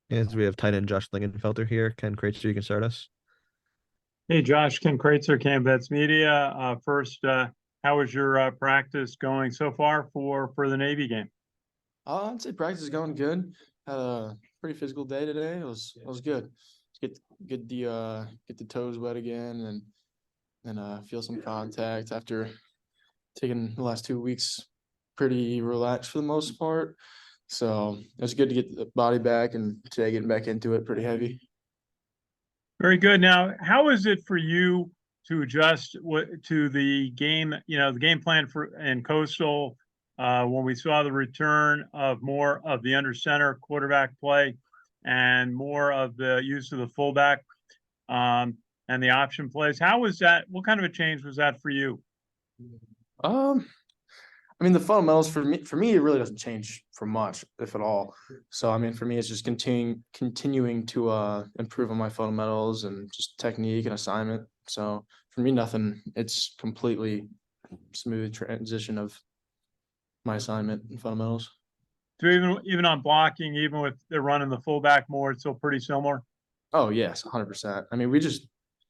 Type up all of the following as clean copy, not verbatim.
As we have tight end Josh Lingenfelter here. Ken Kreitzer, you can start us. Hey, Josh, Ken Kreitzer, Canvets Media. First, how is your practice going so far for the Navy game? I'd say practice is going good. Had a pretty physical day today. It was good. Get the toes wet again and feel some contact after taking the last 2 weeks pretty relaxed for the most part. So it was good to get the body back, and today getting back into it pretty heavy. Very good. Now, how is it for you to adjust to the game? The game plan for in Coastal when we saw the return of more of the under center quarterback play and more of the use of the fullback and the option plays. How was that? What kind of a change was that for you? Um, I mean, the fundamentals for me, it really doesn't change for much, if at all. So, I mean, for me, it's just continuing to improve on my fundamentals and just technique and assignment. So, for me, nothing. It's completely smooth transition of my assignment and fundamentals. So even on blocking, even with they're running the fullback more, it's still pretty similar. Oh yes, 100%. I mean,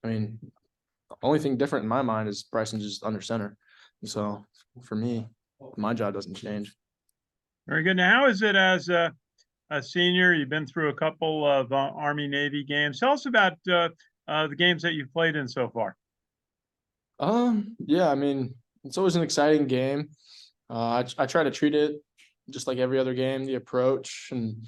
the only thing different in my mind is Bryson just under center. So, for me, my job doesn't change. Very good. Now, how is it as a senior? You've been through a couple of Army Navy games. Tell us about the games that you've played in so far. Yeah, I mean, it's always an exciting game. I try to treat it just like every other game, the approach and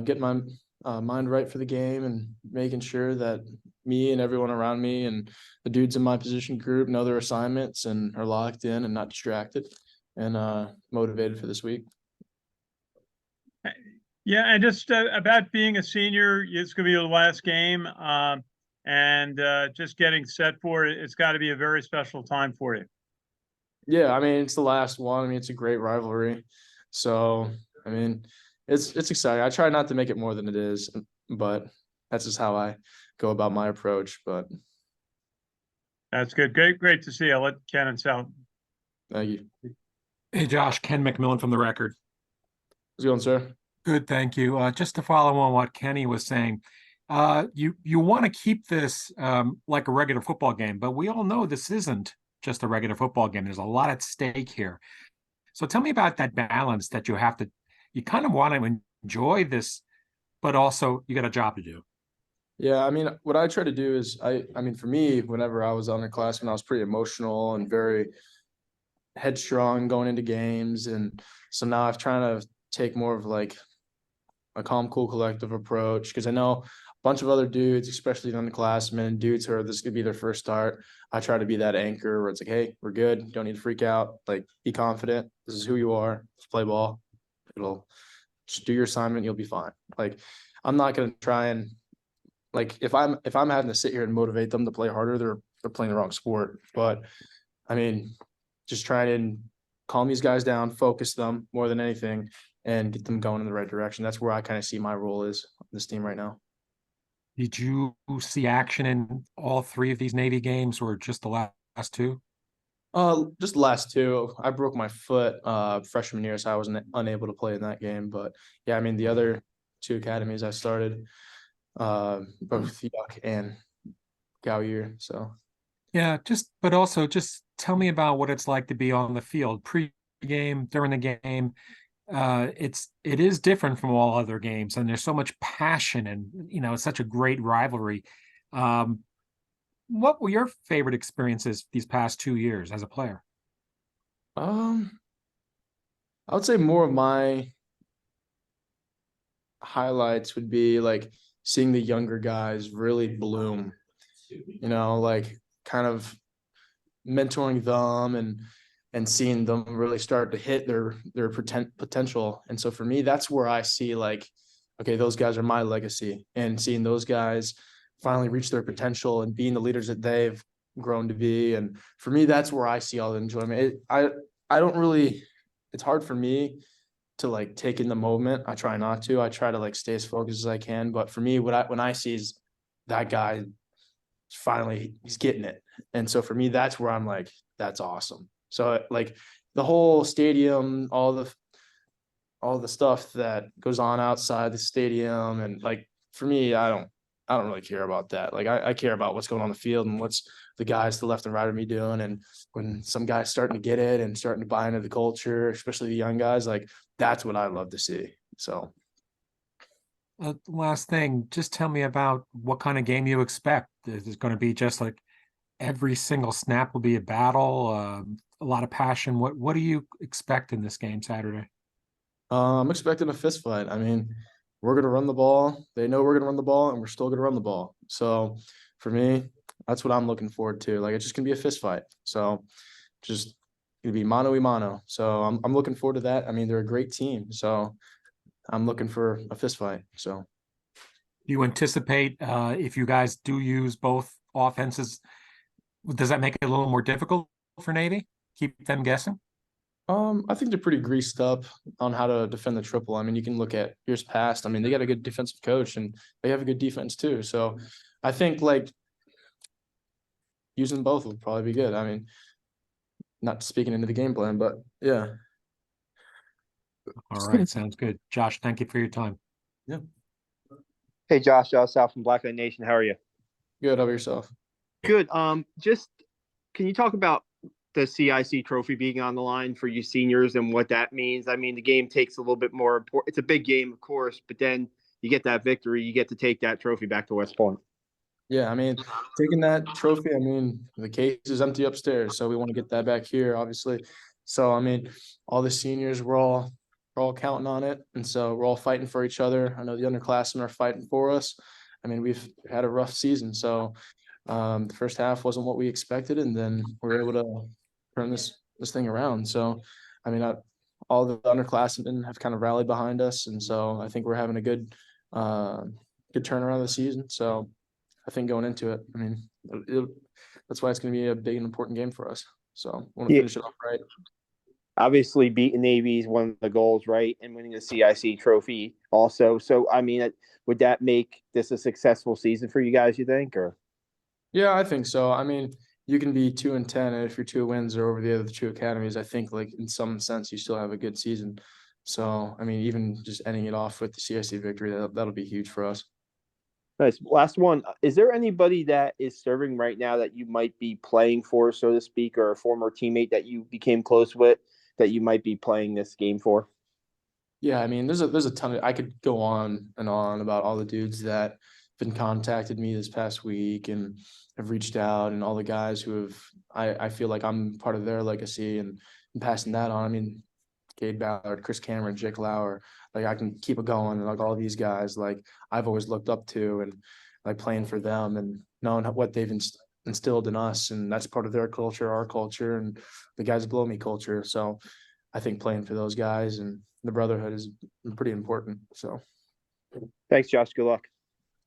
get my mind right for the game and making sure that me and everyone around me and the dudes in my position group know their assignments and are locked in and not distracted and motivated for this week. Yeah, and just about being a senior, it's going to be your last game, and just getting set for it. It's got to be a very special time for you. Yeah, I mean, it's the last one. I mean, it's a great rivalry. So, I mean, it's exciting. I try not to make it more than it is, but that's just how I go about my approach. But That's good. Great to see. I'll let Ken and Sal. thank you. Hey, Josh, Ken McMillan from The Record. How's it going, sir? Good, thank you. Just to follow on what Kenny was saying, you want to keep this like a regular football game, but we all know this isn't just a regular football game. There's a lot at stake here. So tell me about that balance that you kind of want to enjoy this, but also you got a job to do. Yeah, I mean, what I try to do is I mean, for me, whenever I was underclassmen, I was pretty emotional and very headstrong going into games, and so now I've trying to take more of like a calm, cool, collective approach because I know a bunch of other dudes, especially underclassmen, dudes who are this could be their first start. I try to be that anchor where it's like, hey, we're good. You don't need to freak out. Like, be confident. This is who you are. Let's play ball. It'll just do your assignment. You'll be fine. Like, I'm not gonna try and like if I'm having to sit here and motivate them to play harder, they're playing the wrong sport. But I mean, just try and calm these guys down, focus them more than anything, and get them going in the right direction. That's where I kind of see my role is on this team right now. Did you see action in all three of these Navy games or just the last two? Just the last two. I broke my foot freshman year, so I wasn't unable to play in that game. But yeah, I mean the other two academies I started, both Yuck and Gow year. So Yeah, but also just tell me about what it's like to be on the field pre-game, during the game. It is different from all other games, and there's so much passion, and it's such a great rivalry. Um, what were your favorite experiences these past 2 years as a player? um I would say more of my highlights would be like seeing the younger guys really bloom, like kind of mentoring them and seeing them really start to hit their potential. And so for me, that's where I see like, okay, those guys are my legacy, and seeing those guys finally reach their potential and being the leaders that they've grown to be. And for me, that's where I see all the enjoyment. I don't really, it's hard for me to like take in the moment. I try not to. I try to like stay as focused as I can. But for me, when I see is that guy finally he's getting it. And so for me, that's where I'm like, that's awesome. So like the whole stadium, all all the stuff that goes on outside the stadium. And like, for me, I don't really care about that. Like I care about what's going on the field and what's the guys to the left and right of me doing. And when some guys starting to get it and starting to buy into the culture, especially the young guys, like that's what I love to see. So Last thing, just tell me about what kind of game you expect. Is it going to be just like every single snap will be a battle, a lot of passion? What do you expect in this game Saturday? I'm expecting a fist fight. I mean, we're gonna run the ball. They know we're gonna run the ball, and we're still gonna run the ball. So for me, that's what I'm looking forward to. Like it's just gonna be a fist fight. So just gonna be mano a mano. So I'm looking forward to that. I mean, they're a great team. So I'm looking for a fist fight. So Do you anticipate if you guys do use both offenses, does that make it a little more difficult for Navy? Keep them guessing? I think they're pretty greased up on how to defend the triple. I mean, you can look at years past. I mean, they got a good defensive coach and they have a good defense too. So I think like using both would probably be good. I mean, not speaking into the game plan, but yeah. All right, sounds good. Josh, thank you for your time. Yeah. Hey, Josh Sal from Black Light Nation. How are you? Good. How about yourself? Good. Just can you talk about the CIC trophy being on the line for you seniors and what that means? I mean, the game takes a little bit more important. It's a big game, of course, but then you get that victory, you get to take that trophy back to West Point. Yeah, I mean, taking that trophy, I mean, the case is empty upstairs, so we want to get that back here, obviously. So, I mean, all the seniors, we're all counting on it, and so we're all fighting for each other. I know the underclassmen are fighting for us. I mean, we've had a rough season, so the first half wasn't what we expected, and then we're able to turn this thing around. So, I mean, all the underclassmen have kind of rallied behind us, and so I think we're having a good turnaround of the season. So. I think going into it, I mean, that's why it's going to be a big and important game for us. So I want to finish it off right. Obviously, beating Navy is one of the goals, right? And winning the CIC trophy also. So, I mean, would that make this a successful season for you guys, you think? Or Yeah, I think so. I mean, you can be 2-10, and if your 2 wins are over the other 2 academies, I think like in some sense you still have a good season. So I mean, even just ending it off with the CIC victory, that'll be huge for us. nice. Last one. Is there anybody that is serving right now that you might be playing for, so to speak, or a former teammate that you became close with that you might be playing this game for? Yeah, I mean, there's a ton of I could go on and on about all the dudes that been contacted me this past week and have reached out, and all the guys who have I feel like I'm part of their legacy and passing that on. I mean, Cade Ballard, Chris Cameron, Jake Lauer, like I can keep it going, and like all these guys, like I've always looked up to, and like playing for them and knowing what they've instilled in us, and that's part of their culture, our culture, and the guys below me culture. So I think playing for those guys and the brotherhood is pretty important. So Thanks, Josh. Good luck.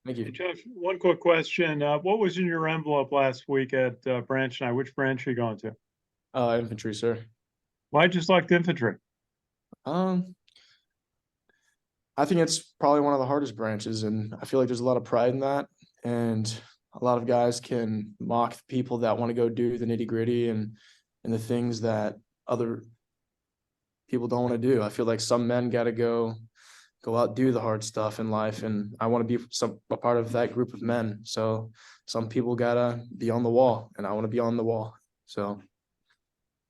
thank Hey, you. Josh, one quick question. What was in your envelope last week at Branch Night? Which branch are you going to? Infantry, sir. Why'd you select infantry? Um, I think it's probably one of the hardest branches, and I feel like there's a lot of pride in that. And a lot of guys can mock the people that want to go do the nitty gritty and the things that other people don't want to do. I feel like some men got to go out, do the hard stuff in life, and I want to be a part of that group of men. So some people gotta be on the wall, and I want to be on the wall. So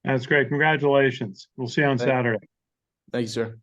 That's great. Congratulations. We'll see you on Saturday. thank you, sir.